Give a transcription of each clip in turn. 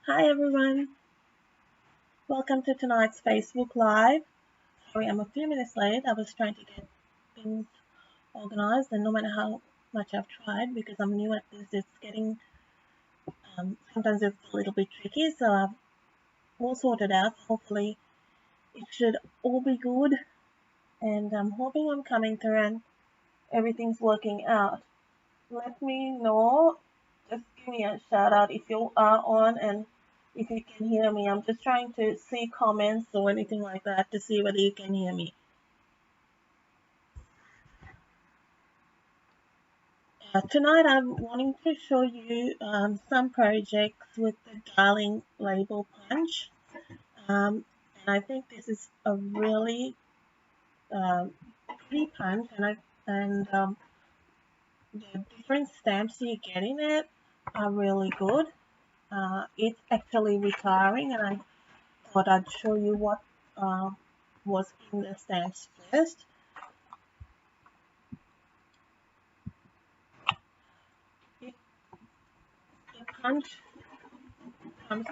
Hi everyone, welcome to tonight's Facebook Live. Sorry, I'm a few minutes late. I was trying to get things organized, and no matter how much I've tried, because I'm new at this, it's getting sometimes it's a little bit tricky. So I've all sorted out. Hopefully, it should all be good, and I'm hoping I'm coming through and everything's working out. Let me know. Just give me a shout out if you are on and if you can hear me. I'm just trying to see comments or anything like that to see whether you can hear me. Tonight I'm wanting to show you some projects with the Darling label punch. And I think this is a really pretty punch, and the different stamps you get in it are really good. It's actually retiring, and I thought I'd show you what was in the stamps first. The punch comes.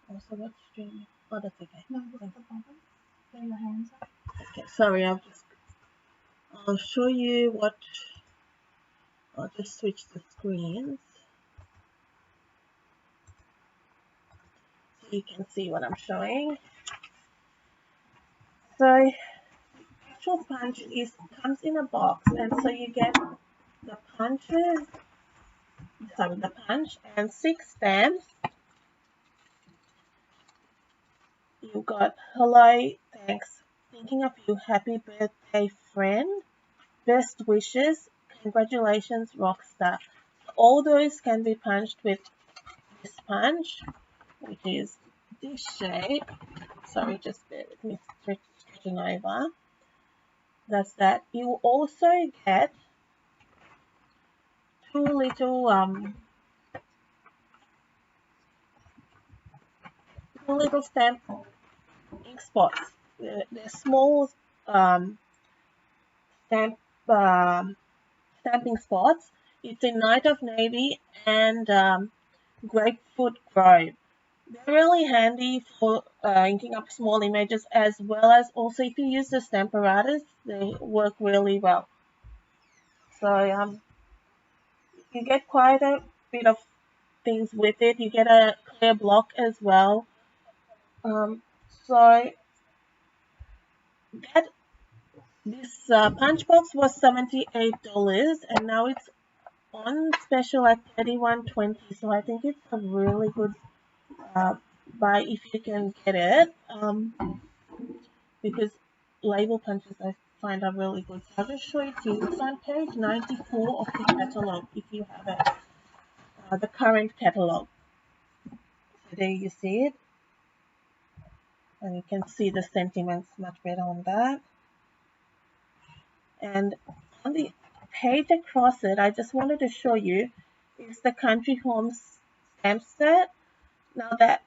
Also, what's streaming? Oh, that's okay. No, that's the bottom. Put your hands up. Okay, sorry, I'll show you what. I'll just switch the screens so you can see what I'm showing. So actual punch comes in a box, and so you get the punch and 6 stamps. You've got hello, thanks, thinking of you, happy birthday friend, best wishes, congratulations, rockstar. All those can be punched with this punch, which is this shape. Sorry, just bear with me, stretching over. That's that. You also get two little stamp ink spots. They're small stamp stamping spots. It's in Night of Navy and Grapefruit Grove. They're really handy for inking up small images, as well as also if you use the stamp apparatus, they work really well. So you get quite a bit of things with it. You get a clear block as well. So that this punch box was $78, and now it's on special at $31.20. So I think it's a really good buy if you can get it, because label punches I find are really good. So I'll just show it to you. It's on page 94 of the catalog if you have it, the current catalog. So there you see it, and you can see the sentiments much better on that. And on the page across it, I just wanted to show you is the Country Homes stamp set. Now that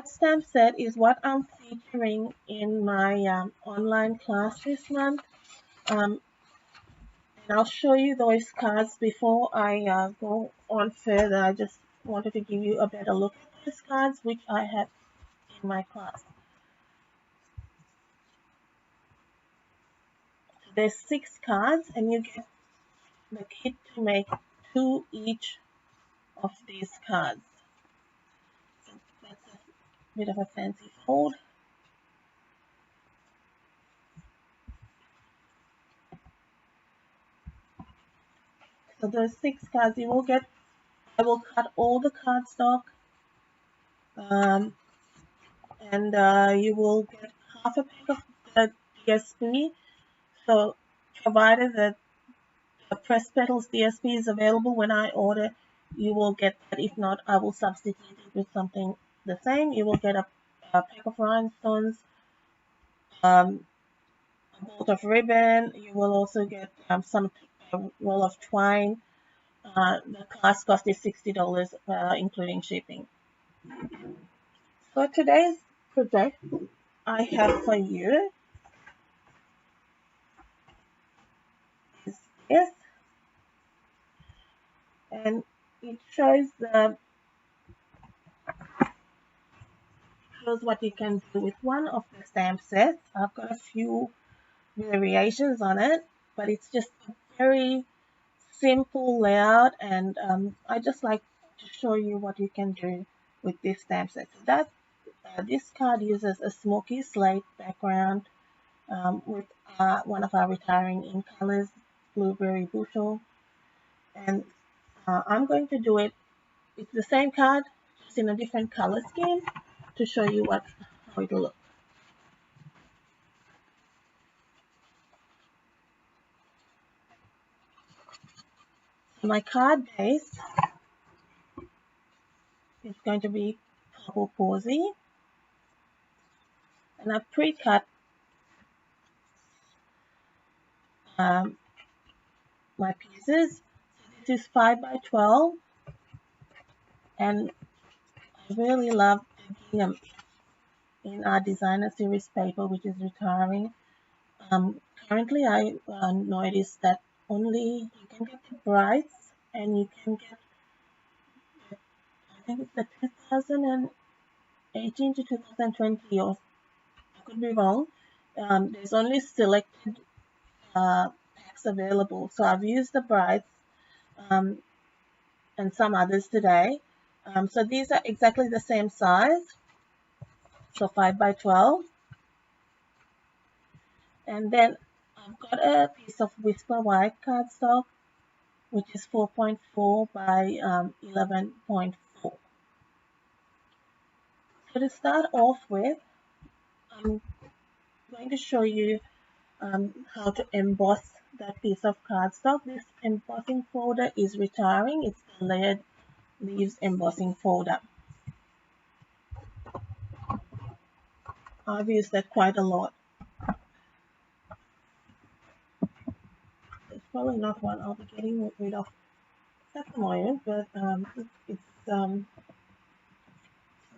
stamp set is what I'm featuring in my online class this month. And I'll show you those cards before I go on further. I just wanted to give you a better look at those cards, which I have in my class. So there's 6 cards, and you get the kit to make 2 each of these cards. So that's a bit of a fancy fold. So those 6 cards you will get. I will cut all the cardstock, and you will get half a pack of the DSP. So provided that the press petals DSP is available when I order, you will get that. If not, I will substitute it with something the same. You will get a pack of rhinestones, a bolt of ribbon. You will also get some roll of twine. The class cost is $60, including shipping. So today's project I have for you is this. and it shows what you can do with one of the stamp sets. I've got a few variations on it, but it's just a very simple layout, and I just like to show you what you can do with this stamp set. So that this card uses a smoky slate background with one of our retiring ink colors, blueberry bushel, and I'm going to do it. It's the same card, just in a different color scheme to show you how it will look. So my card base is going to be purple posy, and I've pre-cut um, my pieces. So this is 5 by 12, and I really love the gingham in our designer series paper, which is retiring. Currently, I noticed that only you can get the brights, and you can get, I think it's the 2018 to 2020, or I could be wrong. There's only selected packs available, so I've used the brights um, and some others today. So these are exactly the same size, so 5 by 12. And then I've got a piece of Whisper White cardstock, which is 4.4 by 11.4. So to start off with, I'm going to show you how to emboss that piece of cardstock. This embossing folder is retiring. It's the Layered Leaves embossing folder. I've used that quite a lot. It's probably not one I'll be getting rid of at the moment, but it's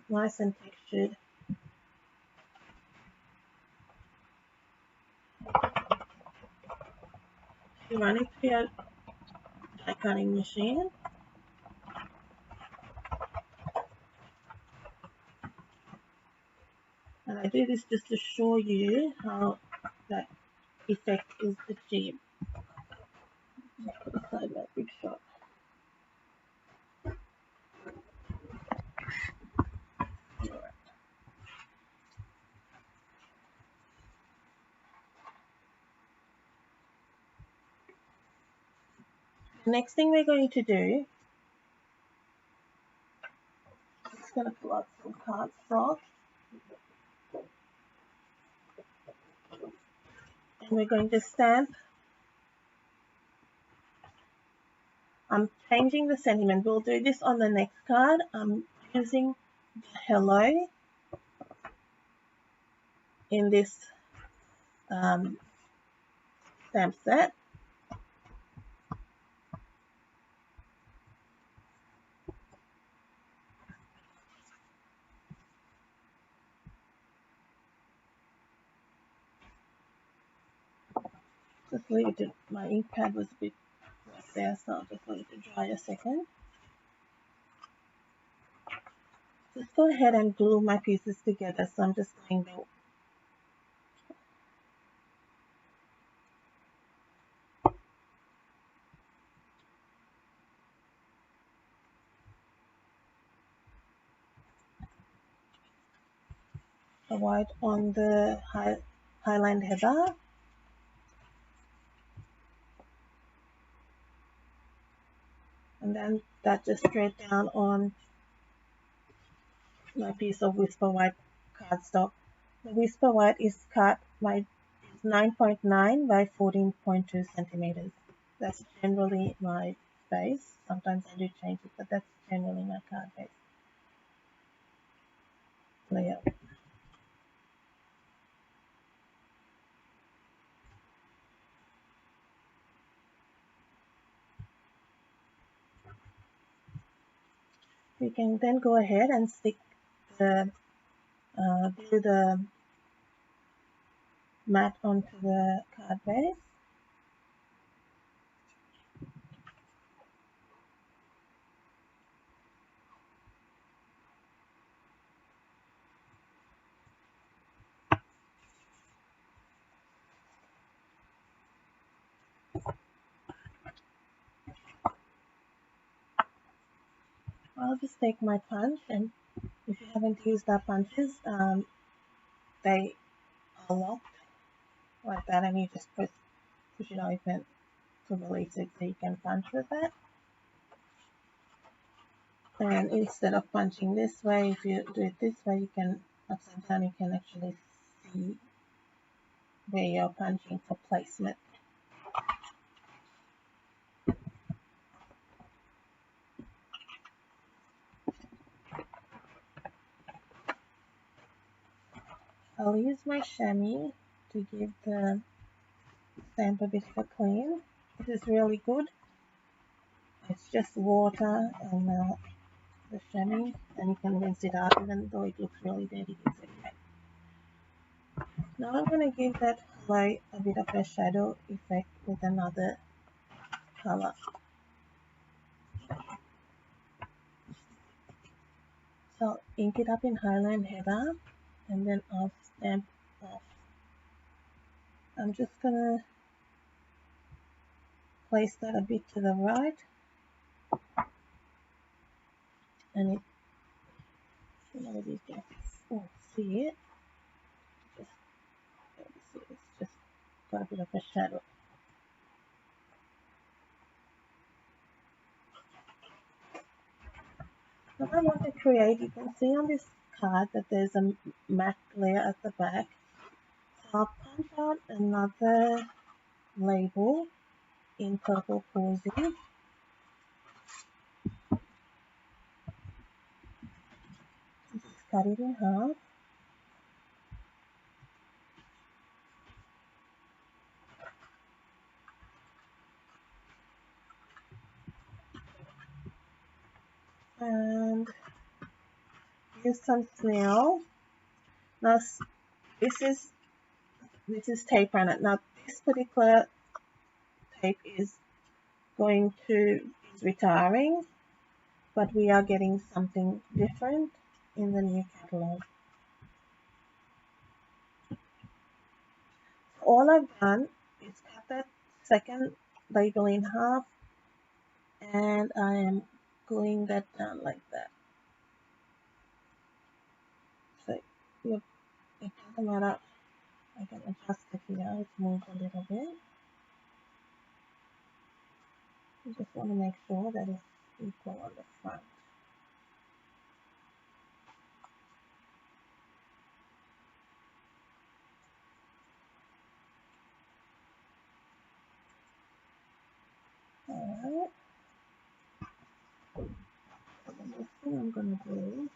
nice and textured. You run it through your die cutting machine. And I do this just to show you how that effect is achieved. Put aside that big shot. The next thing we're going to do, I'm just going to pull out some cardstock, and we're going to stamp. I'm changing the sentiment. We'll do this on the next card. I'm using the hello in this stamp set. Just leave it, my ink pad was a bit wet there, so I'll just let it dry a second. Just go ahead and glue my pieces together. So I'm just going to the white on the highline heather. And then that just straight down on my piece of Whisper White cardstock. The Whisper White is cut by 9.9 by 14.2 centimeters. That's generally my base. Sometimes I do change it, but that's generally my card base layout. You can then go ahead and stick the glue the mat onto the card base. I'll just take my punch, and if you haven't used our punches, they are locked like that, and you just push it open to release it so you can punch with it. And instead of punching this way, if you do it this way, you can upside down, you can actually see where you're punching for placement. I'll use my chamois to give the stamp a bit of a clean. This is really good. It's just water and the chamois, and you can rinse it out even though it looks really dirty. It's okay. Now I'm going to give that light a bit of a shadow effect with another color. So I'll ink it up in Highline Heather, and then I'll stamp off. I'm just going to place that a bit to the right, and you can see it. It's just got a bit of a shadow. What I want to create, you can see on this card that there's a matte layer at the back. So I'll punch out another label in Purple Posy. Just cut it in half. And use some snail. Now this is tape on it. Now this particular tape is retiring, but we are getting something different in the new catalog. All I've done is cut that second label in half, and I am gluing that down like that. So it doesn't matter, I can adjust it here, it's moved a little bit. You just want to make sure that it's equal on the front. Alright. So the next thing I'm going to do,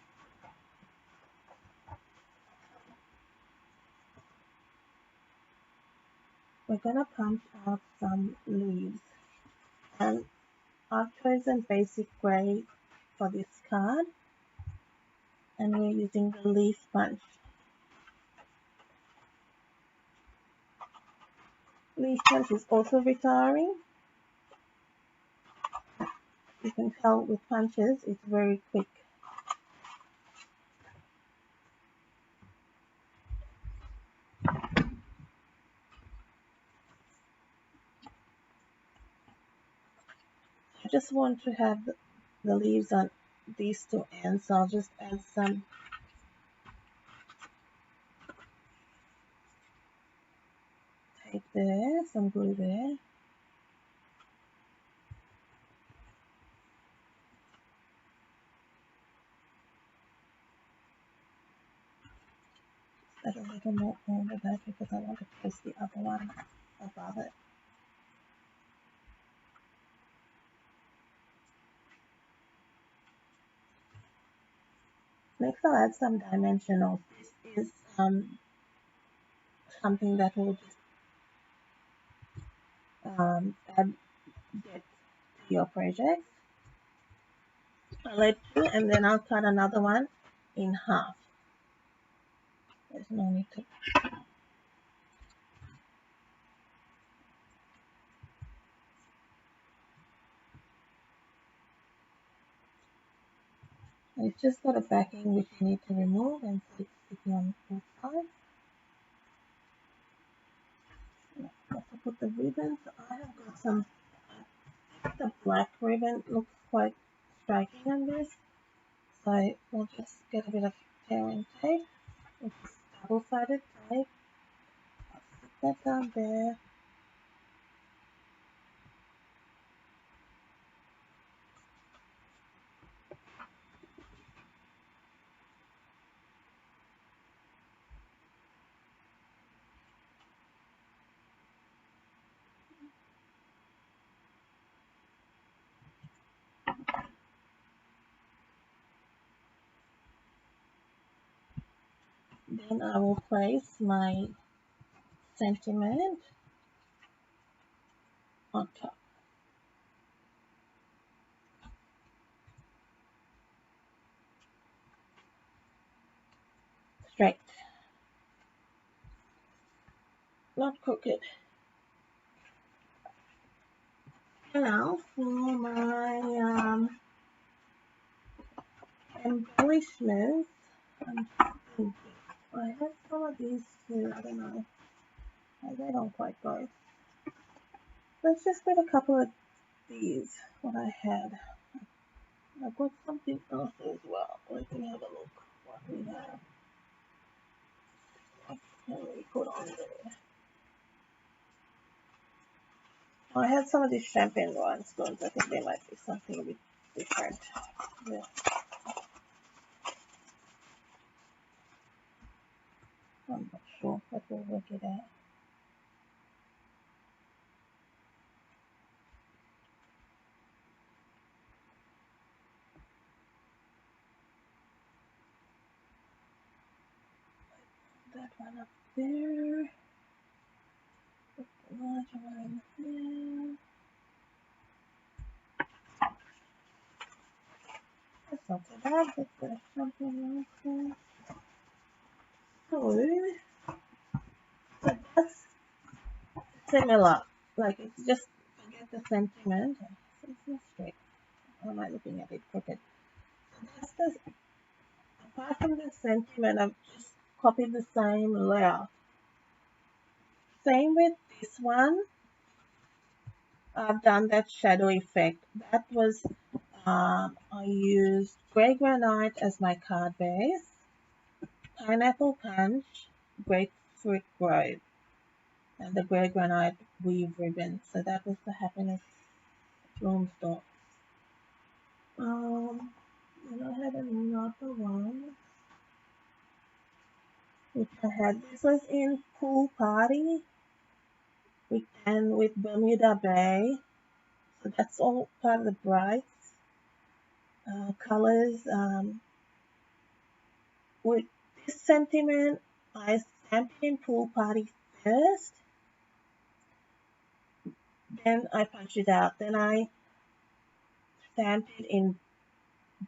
we're going to punch out some leaves. And I've chosen basic gray for this card, and we're using the leaf punch. Leaf punch is also retiring. You can tell with punches, it's very quick. I just want to have the leaves on these two ends, so I'll just add some tape there, some glue there. Add a little more over that because I want to place the other one above it. Next, I'll add some dimensional. This is something that will just add depth to your project. I'll add two, and then I'll cut another one in half. There's no need to. It's just got a backing which you need to remove, and so it's sticking on both sides. Also put the ribbon. So I have got some. The black ribbon looks quite striking on this. I will just get a bit of tearing tape. It's double-sided tape. I'll stick that down there. Then I will place my sentiment on top. Straight, not crooked. Now for my embellishments, I'm thinking I have some of these too. I don't know. They don't quite go. Let's just get a couple of these. What I had. I've got something else as well. Let me have a look what we have. What can we put on there? I had some of these champagne rhinestones. I think they might be something a bit different. Yeah. I'm not sure, but we'll work it out. That one up there. Put the larger one in there. That's not so bad. Let's put a champagne rhinestone. So that's similar. Like it's just forget the sentiment. It's not straight. Or am I looking at it crooked? That's the, apart from the sentiment, I've just copied the same layout. Same with this one. I've done that shadow effect. That was I used grey granite as my card base, pineapple punch, grapefruit grove, and the grey granite weave ribbon. So that was the happiness room store. Then I had another one which I had. This was in Pool Party and with Bermuda Bay. So that's all part of the brights colors. With this sentiment, I stamped it in Pool Party first. Then I punched it out. Then I stamped it in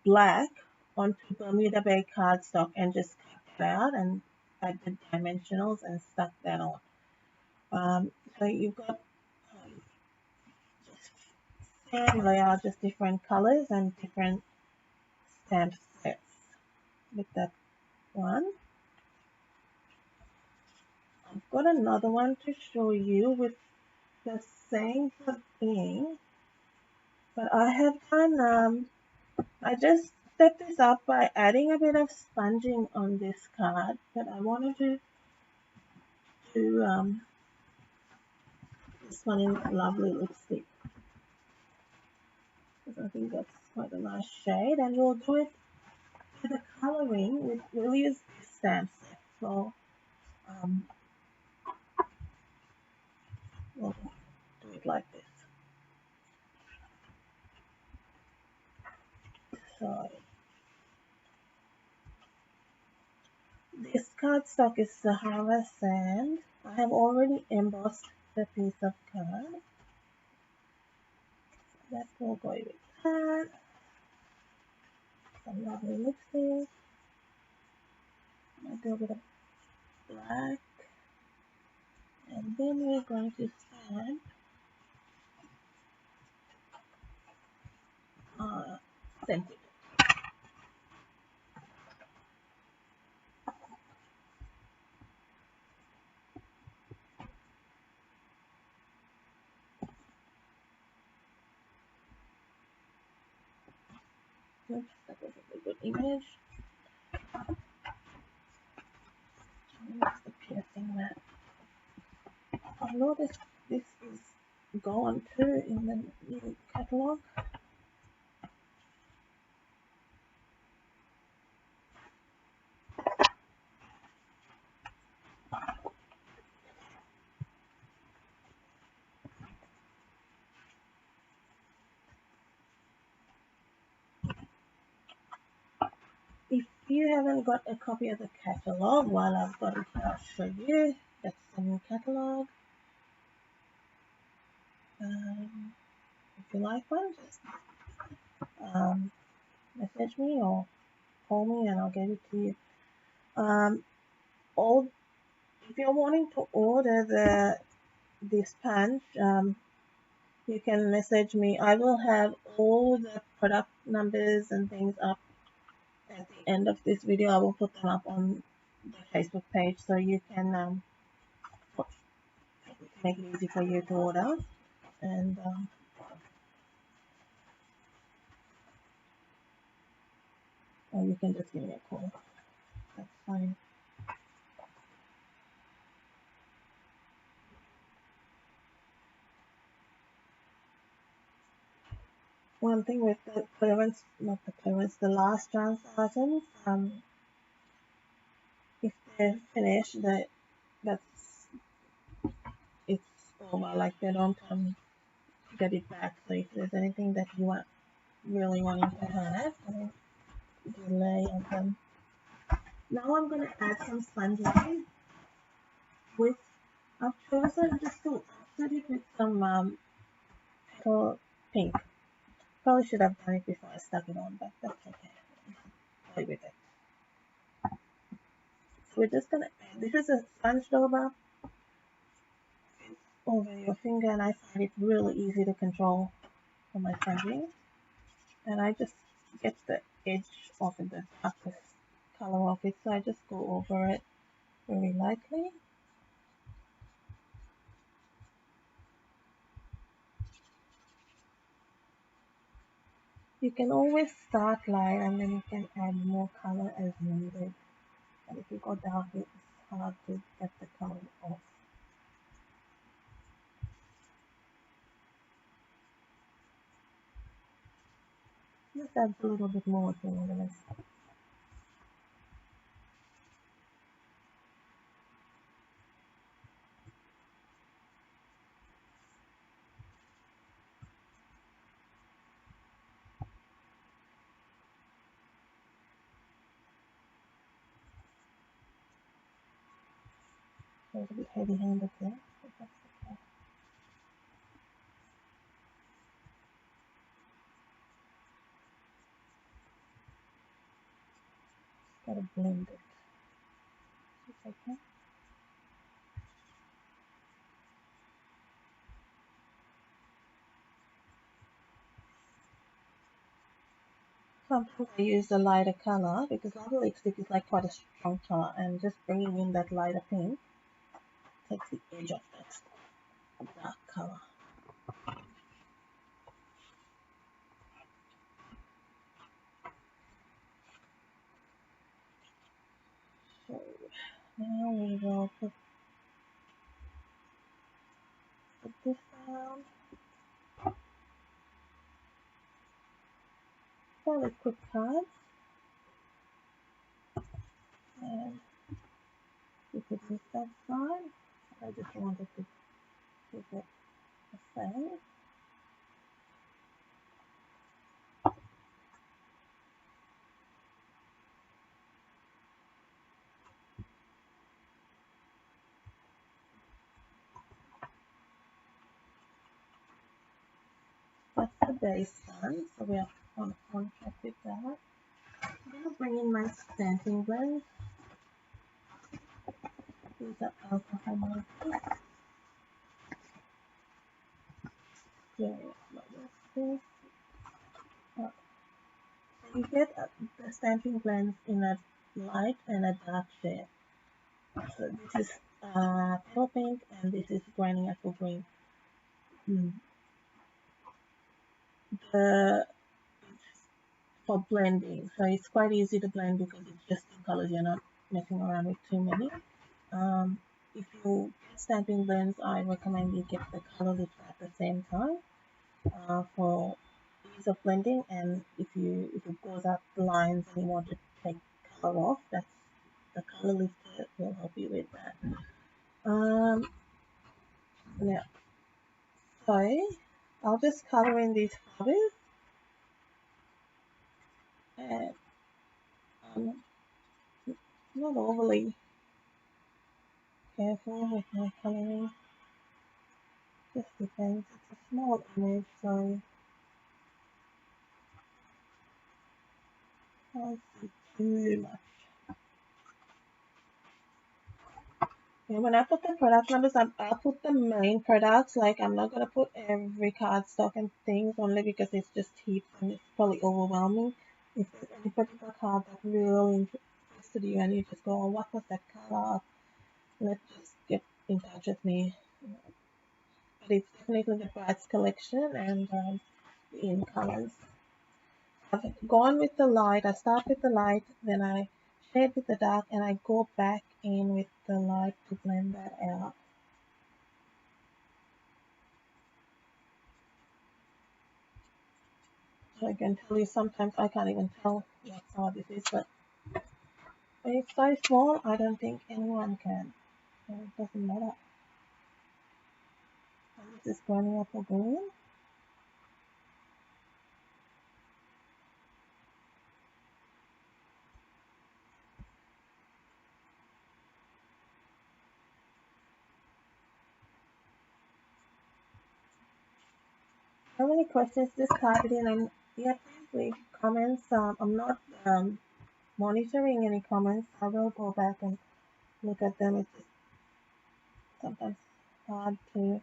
black onto Bermuda Bay cardstock and just cut it out and added dimensionals and stuck that on. So you've got just same layout, just different colors and different stamp sets with that one. I've got another one to show you with the same thing, but I have done, I just stepped this up by adding a bit of sponging on this card, but I wanted to do this one in Lovely Lipstick, because I think that's quite a nice shade, and we'll do it for the coloring, we'll use this stamp set, so we'll do it like this. So this cardstock is Sahara Sand. I have already embossed the piece of card. That will go with that. Some lovely lipstick. I'll do a bit of black. And then we're going to stamp sentiment. Oops, that wasn't a good image. What's the piercing that? I've noticed this is gone too in the new catalogue. If you haven't got a copy of the catalogue, while I've got it here, I'll show you. That's the new catalogue. If you like one, just message me or call me and I'll give it to you. All if you're wanting to order this punch, you can message me. I will have all the product numbers and things up at the end of this video. I will put them up on the Facebook page so you can make it easy for you to order. And or you can just give me a call. That's fine. One thing with the clearance, not the clearance, the last chance items, if they're finished, it's over. Like they don't get it back. So if there's anything that you want really wanting to have, then delay on them. Now I'm going to add some sponge line with. I've chosen just to offset it with some petal pink. Probably should have done it before I stuck it on, but that's okay. Play with it. So we're just gonna add. This is a sponge dauber over your finger, and I find it really easy to control for my sponging. And I just get the edge off it, the darkest color of it, so I just go over it very lightly. You can always start light and then you can add more color as needed. And if you go dark, it's hard to get the color off. Just adds a little bit more to the So it's a bit heavy-handed there, but that's okay. Just gotta blend it. It's okay. Sometimes I use a lighter color because lava lipstick is like quite a strong color, and just bringing in that lighter pink takes the edge off that dark color. So now we will put this down. Fairly quick cards. And we could use that side. I just wanted to keep it the same. That's the base one, so we are on contract with that. I'm going to bring in my stamping blend. These are alcohol markers. So you get the stamping blends in a light and a dark shade. So this is pale pink and this is Granite apple green. The for blending. So it's quite easy to blend because it's just in colors. You're not messing around with too many. If you get stamping blends, I recommend you get the color lift at the same time for ease of blending. And if it goes up the lines and you want to take color off, that's the color lifter will help you with that. Now, so I'll just color in these flowers, and I'm not overly careful with my coloring. Just depends. It's a small image, so I can't see too much. Yeah, when I put the product numbers, I'll put the main products. Like, I'm not gonna put every cardstock and things only because it's just heaps and it's probably overwhelming. If there's any particular card that really interested you and you just go, oh, what was that color? Let's just get in touch with me. But it's definitely the Brights collection and in colors. I've gone with the light. I start with the light, then I shade with the dark, and I go back in with the light to blend that out. So I can tell you sometimes I can't even tell what color this is, but when it's so small, I don't think anyone can. So it doesn't matter. And this is burning apple green. How many questions this card in? And yeah, please leave comments. I'm not monitoring any comments. I will go back and look at them. It's just sometimes hard to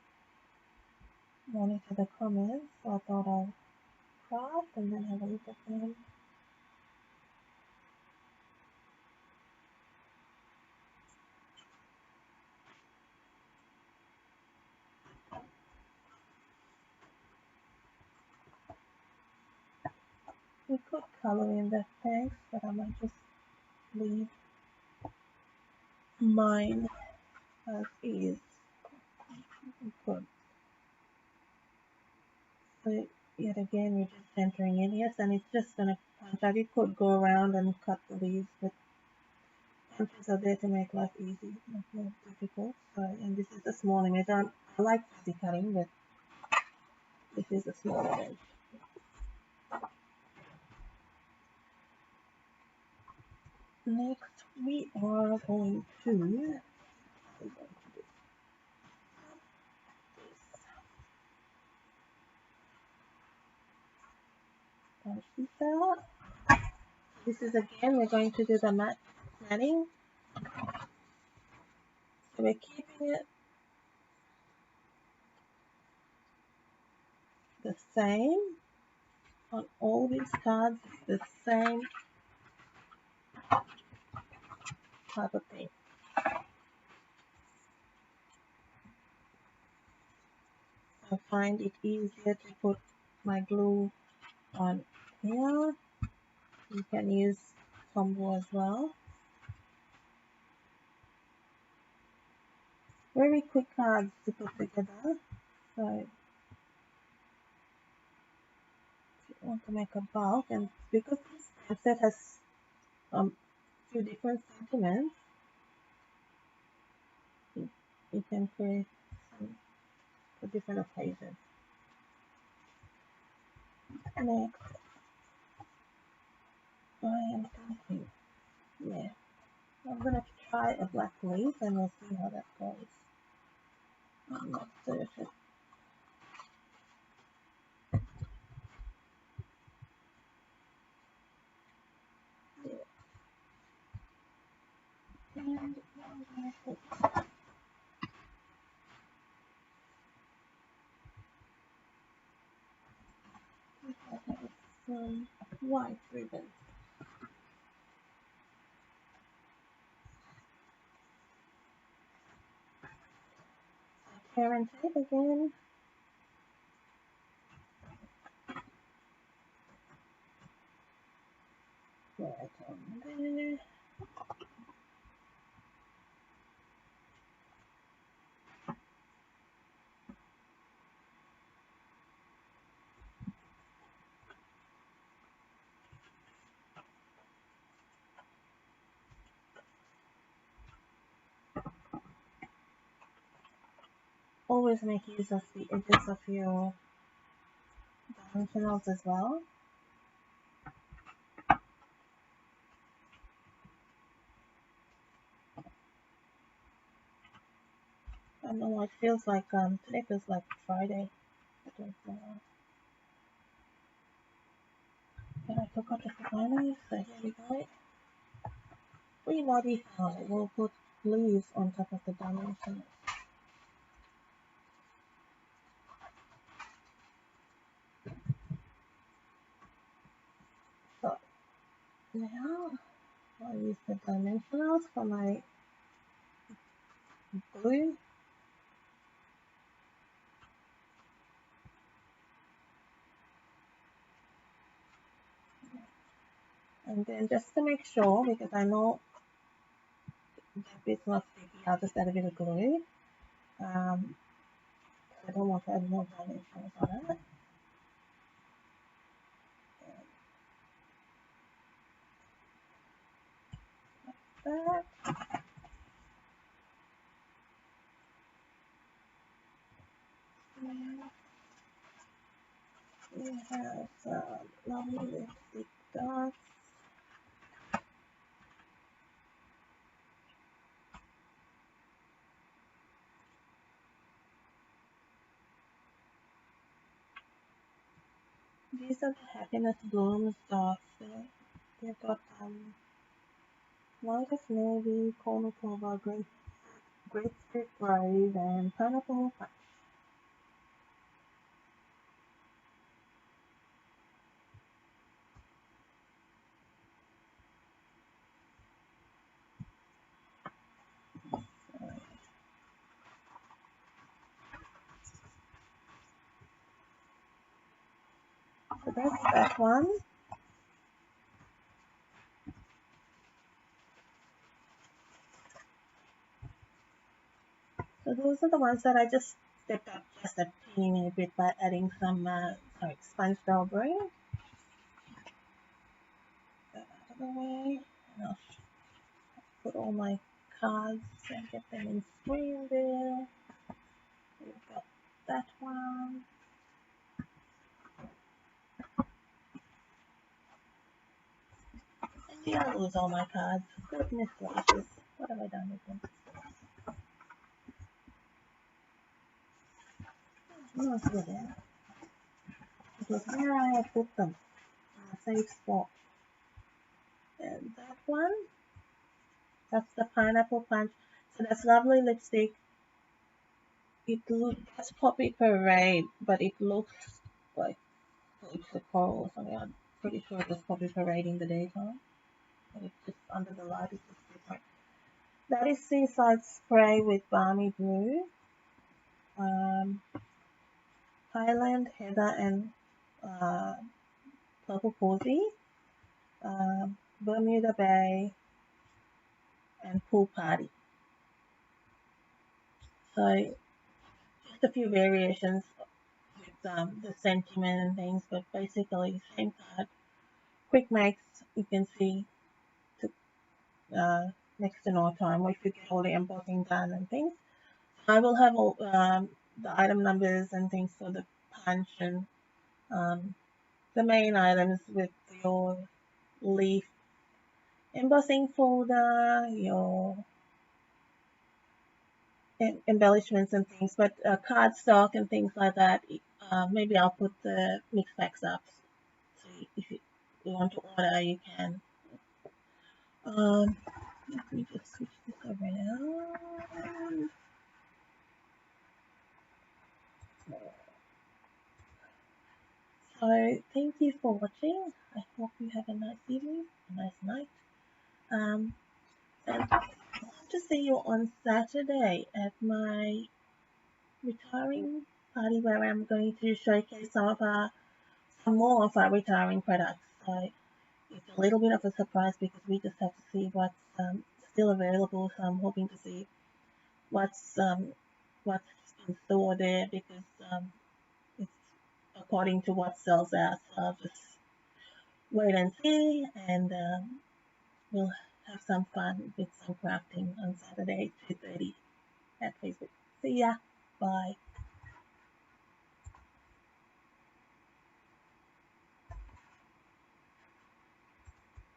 monitor the comments. So I thought I'll craft and then have a look at them. We could color in the thanks, but I might just leave mine as is. We could. So yet again, you're just centering in. Yes, and it's just gonna punch out. You could go around and cut the leaves, but punches are there to make life easy, not more difficult. So, and this is a small image. I like fuzzy cutting, but this is a small image. Next, we are going to do this. This is again, we're going to do the matte matting. So we're keeping it the same on all these cards, the same type of thing. I find it easier to put my glue on here. You can use combo as well. Very quick cards to put together. So if you want to make a bulk, and because this set has few different sentiments, you can create some for different occasions. Next, I am thinking, yeah, I'm gonna try a black leaf and we'll see how that goes. I'm not certain. Yeah. And I'm gonna put some white ribbon. Hair and tape again. always make use of the edges of your dimensionals as well. I don't know why it feels like today feels like Friday. I don't know why. But I forgot to put my leaves, so here we go. We modify. We'll put leaves on top of the dimensionals. So now I'll use the dimensionals for my blue. And then just to make sure, because I know that bit's not sticky, I'll just add a bit of glue. I don't want to add more dimensionals on it. Like that. We have some lovely lipstick dots. These are the Happiness Blooms dots. They've got light of navy, cornucopia, grapefruit brave, and pineapple punch. So that's that one. So those are the ones that I just stepped up just a teeny bit by adding some sponge Daubers. Get that out of the way. And I'll put all my cards and get them in screen there. We've got that one. And yeah, I lose all my cards. Goodness gracious. What have I done with them? Oh, here they are. Because where I have put them in a safe spot. And that one, that's the pineapple punch. So that's lovely lipstick. It looks Poppy Parade, but it looks like it's a coral or something. I'm pretty sure it was Poppy Parade in the daytime. And it's just under the light, it's just different. That is Seaside Spray with Balmy Blue. Highland Heather and Purple Posy. Bermuda Bay and Pool Party. So just a few variations with the sentiment and things, but basically same card. Quick makes, you can see, took next to no time if you get all the embossing done and things. I will have all the item numbers and things for the punch and the main items with your leaf embossing folder, your embellishments and things, but cardstock and things like that, maybe I'll put the mix packs up. So if you want to order, you can. Let me just switch this around. So thank you for watching. I hope you have a nice evening, a nice night. And I hope to see you on Saturday at my retiring party where I'm going to showcase some more of our retiring products. So it's a little bit of a surprise because we just have to see what's still available. So I'm hoping to see what's in store there because it's according to what sells out. So I'll just wait and see, and we'll have some fun with some crafting on Saturday 2:30 at Facebook. See ya. Bye.